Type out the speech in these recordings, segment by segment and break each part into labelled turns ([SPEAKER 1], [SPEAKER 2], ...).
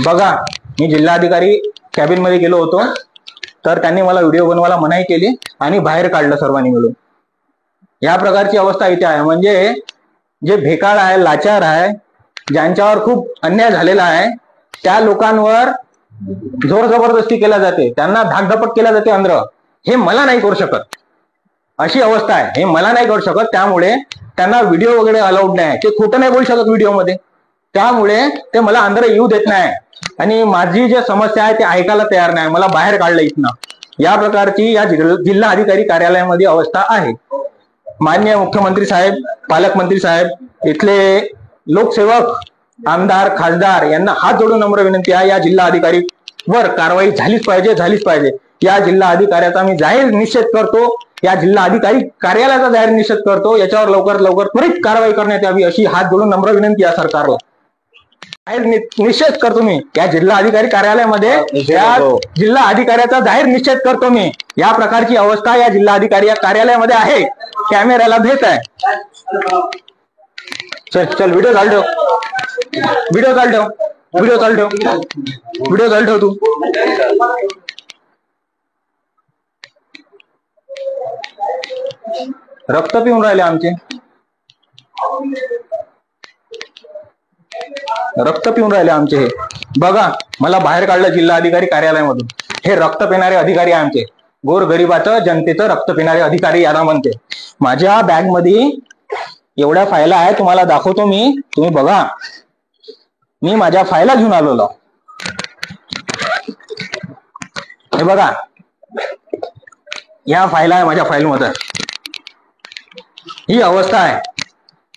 [SPEAKER 1] बघा, मी जिल्हाधिकारी कॅबिन मध्ये गेलो होतो, तर त्यांनी मला व्हिडिओ बनवायला मनाई केली आणि बाहेर काढलं सर्वांनी मिळून. या प्रकारची अवस्था इथे आहे. म्हणजे जे भेकाळ आहे, लाचार आहे, ज्यांच्यावर खूप अन्याय झालेला आहे, त्या लोकांवर जोर जबरदस्ती केला जाते, त्यांना धाकधपट केला जाते अंदर. हे मला नाही करू शकत, अशी अवस्था आहे. हे मला नाही करू शकत, त्यामुळे त्यांना व्हिडिओ वगैरे अलाउड नाही. ते खोटं नाही बोलू शकत व्हिडिओमध्ये, त्यामुळे ते मला अंदर येऊ देत नाही. आणि माझी जे समस्या आहे ते ऐकायला तयार नाही. मला बाहेर काढलं इथनं. या प्रकारची या जिल्हा अधिकारी कार्यालयामध्ये अवस्था आहे. माननीय मुख्यमंत्री साहेब, पालकमंत्री साहेब, इथले लोकसेवक, आमदार, खासदार यांना हात जोडून नम्र विनंती आहे, या जिल्हा अधिकारी वर कारवाई झालीच पाहिजे, झालीच पाहिजे. या जिल्हा अधिकाऱ्याचा मी जाहीर निषेध करतो. या जिल्हा अधिकारी कार्यालयाचा जाहीर निषेध करतो. याच्यावर लवकरात लवकर त्वरित कारवाई करण्यात यावी, अशी हात जोडून नम्र विनंती आहे सरकारला. जाहीर निषेध करतो मी या जिल्हा अधिकारी कार्यालयामध्ये, या जिल्हा अधिकाऱ्याचा जाहीर निषेध करतो मी. या प्रकारची अवस्था या जिल्हा अधिकारी कार्यालयामध्ये आहे. कॅमेऱ्याला भेट आहे. चल चल, व्हिडिओ चालू ठेव, व्हिडिओ चालू ठेव, व्हिडिओ चालू ठेव, व्हिडिओ चालू ठेव. तू रक्त पिऊन राहिले आमचे, रक्त पिऊन राहिले आमचे. हे बघा, मला बाहेर काढलं जिल्हा अधिकारी कार्यालयामधून. हे रक्त पिणारे अधिकारी आहे आमचे. गोरगरिबाचं, जनतेचं रक्त पिणारे अधिकारी याला म्हणते. माझ्या बॅग मध्ये एवढ्या फायला आहे, तुम्हाला दाखवतो मी. तुम्ही बघा, मी माझ्या फायला घेऊन आलेलो. हे बघा, या फायला आहे माझ्या फाईलमध्ये. ही अवस्था आहे.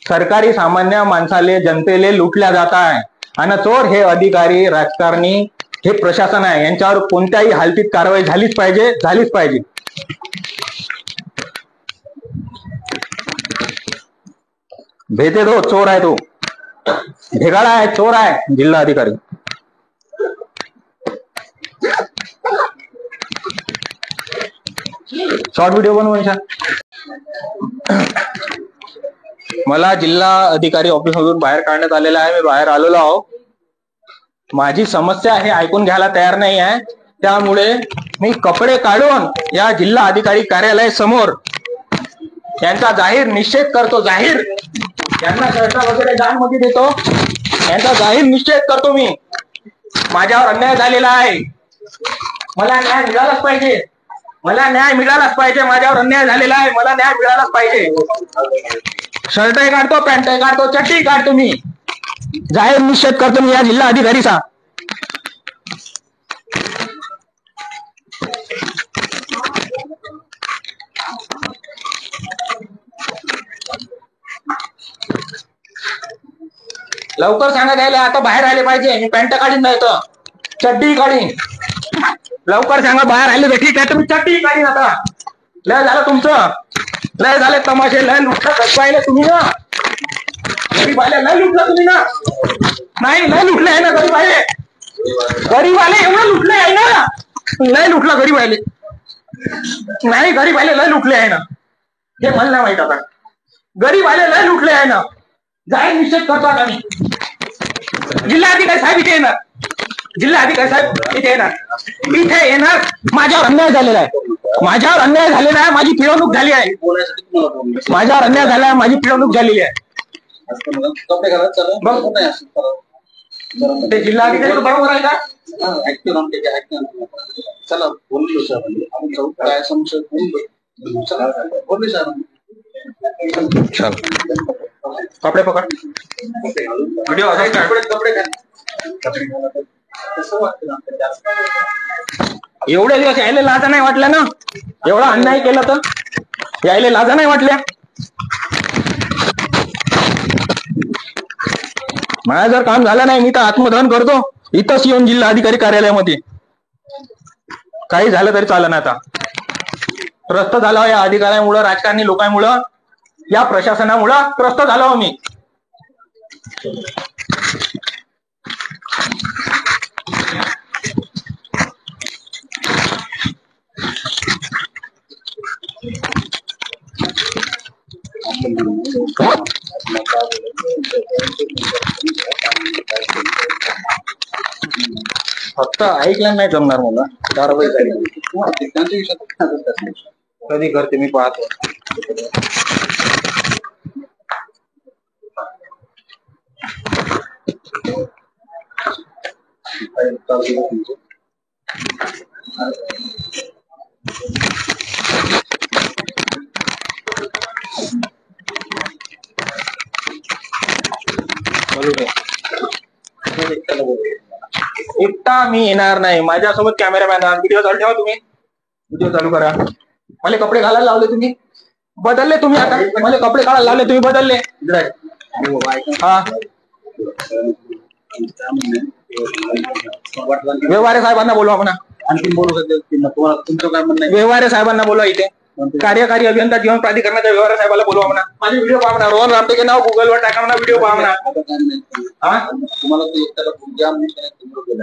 [SPEAKER 1] सरकारी सामान्य माणसाले, जनतेले लुटल्या जात आहे. आणि चोर हे अधिकारी, राजकारणी, हे प्रशासन आहे. यांच्यावर कोणत्याही हालतीत कारवाई झालीच पाहिजे, झालीच पाहिजे. भेटे तो चोर आहे, तो भेगाळा आहे, चोर आहे जिल्हा अधिकारी. शॉर्ट व्हिडिओ बनवून मला जिल्हा अधिकारी ऑफिस मधून बाहेर काढण्यात आलेला आहे. मी बाहेर आलेलो आहो. माझी समस्या हे ऐकून घ्यायला तयार नाही आहे, त्यामुळे मी कपडे काढून या जिल्हा अधिकारी कार्यालय समोर यांचा जाहीर निषेध करतो. जाहीर यांना शर्ट वगैरे दान मध्ये देतो. यांचा जाहीर निषेध करतो मी. माझ्यावर अन्याय झालेला आहे. मला न्याय मिळालाच पाहिजे. मला न्याय मिळालाच पाहिजे. माझ्यावर अन्याय झालेला आहे. मला न्याय मिळालाच पाहिजे. शर्टही काढतो, पॅन्टही काढतो, चड्डी काढतो. मी जाहीर निषेध करतो मी या जिल्हा अधिकारीचा. लवकर सांगा द्यायला, आता बाहेर आले पाहिजे. मी पॅन्ट काढीन, नाही तर चड्डी काढीन. लवकर सांगा बाहेर आले तर ठीक आहे, तुम्ही चड्डी काढीन. आता लय झालं तुमचं, लय झाले तमाशे, लय लुटलं पाहिले तुम्ही ना. गरीब आले लय लुटलं तुम्ही ना. नाही, लय लुटले आहे ना गरीब आले. गरीब आले एवढं लुटले आहे ना. लय लुटलं गरीब आले. नाही, गरीब आले लय लुटले आहे ना. हे मला नाही माहित. आता गरीब आले लय लुटले आहे ना. जाहीर निषेध करतो आता मी. जिल्हा अधिकारी साहेब इथे येणार. जिल्हा अधिकारी साहेब इथे येणार. इथे येणार. माझ्यावर अन्याय झालेला आहे. माझ्यावर अन्याय झालेला आहे. माझी पिळवणूक झाली आहे. माझ्यावर अन्याय झाला आहे. माझी पिळवणूक झालेली आहे. ते जिल्हा अधिकारी बरोबर आहे का? चला बोललो सर, काय समस्या बोलले सर. चल कपडे पकड, व्हिडिओ कपडे एवढे दिवस यायला लाजा नाही वाटल्या ना. एवढा अन्याय केला तर यायला लाजा नाही वाटल्या. माझं जर काम झालं नाही, मी तर आत्मदहन करतो इथंच येऊन जिल्हा अधिकारी कार्यालयामध्ये. काही झालं तरी चालेल. आता त्रस्त झालो या अधिकाऱ्यामुळं, राजकारणी लोकांमुळं, या प्रशासनामुळं त्रस्त झालो मी. फक्त ऐकलं नाही जमणार मला. कारवाई झाली कधी करते मी पाहतो. एकटा मी येणार नाही, माझ्यासोबत कॅमेरामॅन. व्हिडिओ चालू ठेवा तुम्ही, व्हिडिओ चालू करा. मला कपडे घालायला लावले तुम्ही, बदलले तुम्ही. आता मला कपडे घालायला लावले तुम्ही, बदलले. हा व्यवहारे साहेबांना बोलवा म्हणा.
[SPEAKER 2] आणखी बोलू तुमचं काय म्हणणं आहे?
[SPEAKER 1] व्यवहारे साहेबांना बोलवा. इथे कार्यकारी अभियंता जीवन प्राधिकरणाच्या व्यवहार साहेबाला बोलवा म्हणा. माझे व्हिडिओ पहा म्हणा. रोहन रामटेके नाव गुगलवर टाका म्हणा, व्हिडिओ पहा म्हणा.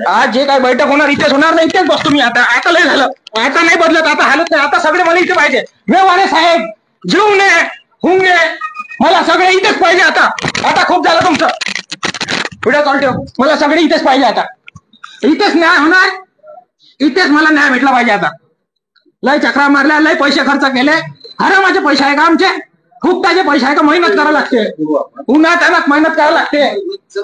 [SPEAKER 1] आज जे काय बैठक होणार इथेच होणार नाही, इथेच बसतो मी. आता लय झालं, आता नाही बदलत, आता हालत नाही. आता सगळे मला इथे पाहिजे. व्यवहारे साहेब जीवने हुंगे मला सगळे इथेच पाहिजे. आता खूप झालं तुमचं. व्हिडिओ चालू ठेव. मला सगळे इथेच पाहिजे. आता इथेच न्याय होणार, इथेच मला न्याय भेटला पाहिजे. आता लय चक्रा मारल्या, लय पैसे खर्च केले. अरे माझे पैसे आहे का आमचे? खूप त्याचे पैसे आहे का? मेहनत करावं लागते, उन्हात मेहनत करावं लागते.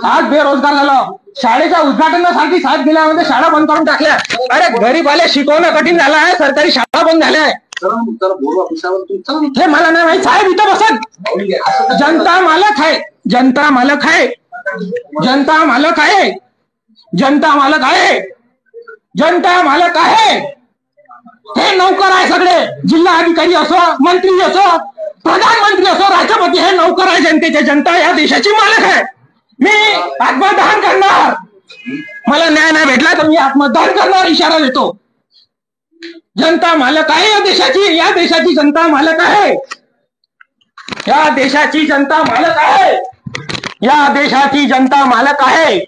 [SPEAKER 1] आज बेरोजगार झालो. शाळेच्या उद्घाटनासाठी साथ दिल्यामध्ये शाळा बंद करून टाकल्या. अरे गरीबाला शिकवणं कठीण झालं आहे, सरकारी शाळा बंद झाल्या आहे. हे मला नाही माहित साहेब. इथं बसत जनता मालक आहे, जनता मालक आहे, जनता मालक आहे, जनता मालक आहे, जनता मालक आहे. हे नौकर आहे सगळे. जिल्हा अधिकारी असो, मंत्री असो, प्रधानमंत्री असो, राष्ट्रपती, हे नौकर आहे जनतेचे. जनता या देशाची मालक आहे. मी आत्मदान करणार. मला न्याय नाही भेटला तर मी आत्मदान करणार, इशारा देतो. जनता मालक आहे या देशाची. या देशाची जनता मालक आहे. या देशाची जनता मालक आहे. या देशाची जनता मालक आहे.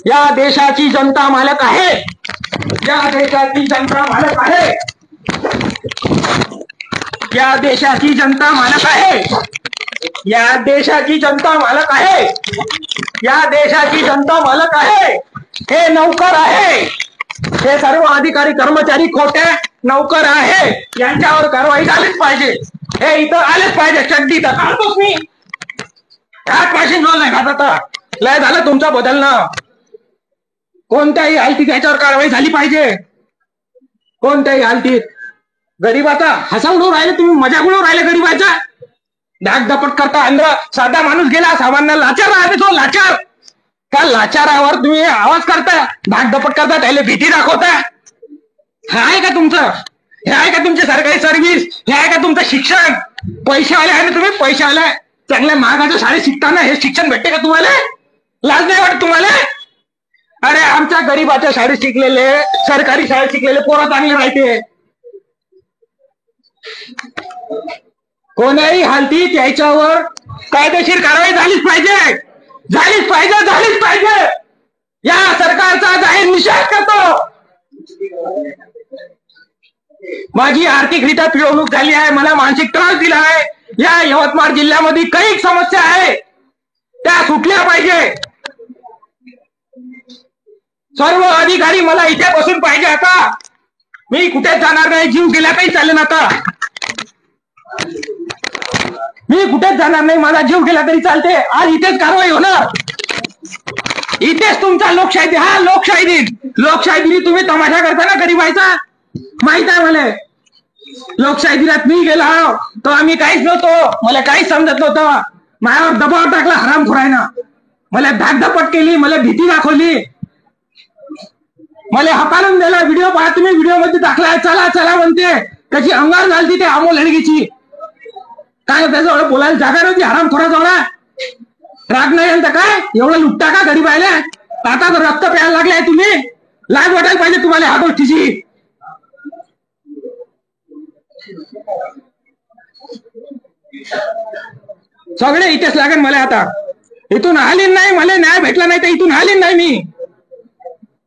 [SPEAKER 1] या देशाची जनता मालक आहे. या देशाची जनता मालक आहे. या देशाची जनता मालक आहे. या देशाची जनता मालक आहे. या देशाची जनता मालक आहे. हे नौकर आहे. हे सर्व अधिकारी कर्मचारी खोटे नौकर आहे. यांच्यावर कारवाई झालीच पाहिजे. हे इथं आलेच पाहिजे. चड्डी तर काढतोच मी. ह्यात पाशी न नाही खात. आता लय झालं तुमचं बदलणं. कोणत्याही हालतीत याच्यावर कारवाई झाली पाहिजे. कोणत्याही हालतीत. गरीबाचा हसा उडवून राहिले तुम्ही, मजा उडवून राहिले गरीबाचा. धाकधपट करता. अंदर साधा माणूस गेला, सामान्य लाचार राहते तो. लाचार त्या लाचारावर तुम्ही आवाज करता, धाकधपट करता, त्याला भीती दाखवता. हे आहे का तुमचं? हे आहे का तुमची सरकारी सर्व्हिस? हे आहे का तुमचं शिक्षण? पैशावाले आहे ना तुम्ही, पैशावाले. चांगल्या महागाच्या शाळेत शिकताना हे शिक्षण भेटते का तुम्हाला? लाज नाही वाटत तुम्हाला? अरे आमच्या गरीबाच्या शाळेत शिकलेले, सरकारी शाळेत शिकलेले पोरं चांगले राहते. कोणाही हालतीत याच्यावर कायदेशीर कारवाई झालीच पाहिजे. झालीच पाहिजे, झालीच पाहिजे. या सरकारचा जाहीर निषेध करतो. माझी आर्थिकरित्या पिळवणूक झाली आहे. मला मानसिक त्रास दिला आहे. या यवतमाळ जिल्ह्यामध्ये काही समस्या आहे, त्या सुटल्या पाहिजे. सर्व अधिकारी मला इथे बसून पाहिजे. आता मी कुठेच जाणार नाही. जीव गेला काही चालेल. आता मी कुठेच जाणार नाही. माझा जीव गेला तरी चालते. आज इथेच कारवाई होणार. इथेच तुमचा लोकशाही. हा लोकशाही दिन. लोकशाही दिनी तुम्ही तमाशा करता ना गरीबाचा. माहित आहे मला. लोकशाही दिनात मी गेला तर आम्ही काहीच नव्हतो. मला काहीच समजत नव्हतं. माझ्यावर दबाव टाकला हरामखोरायनं. मला धाकधपट केली, मला भीती दाखवली, मला हकालून दिला. व्हिडिओ पहा तुम्ही, व्हिडिओ मध्ये दाखला. चला चला म्हणते. त्याची अंगार झालती ते अमोल हडगीची. काय त्याजवळ बोलायला जागा नव्हती हरामखोराजवळ. राग नाही यांचा काय? एवढं लुटता का गरीब आहे? आता तर रक्त प्यायला लागलाय तुम्ही. लाज वाटायला पाहिजे तुम्हाला ह्या गोष्टीची. सगळे इथेच लागेल मला. आता इथून हालीन नाही. मला न्याय भेटला नाही तर इथून हालीन नाही मी.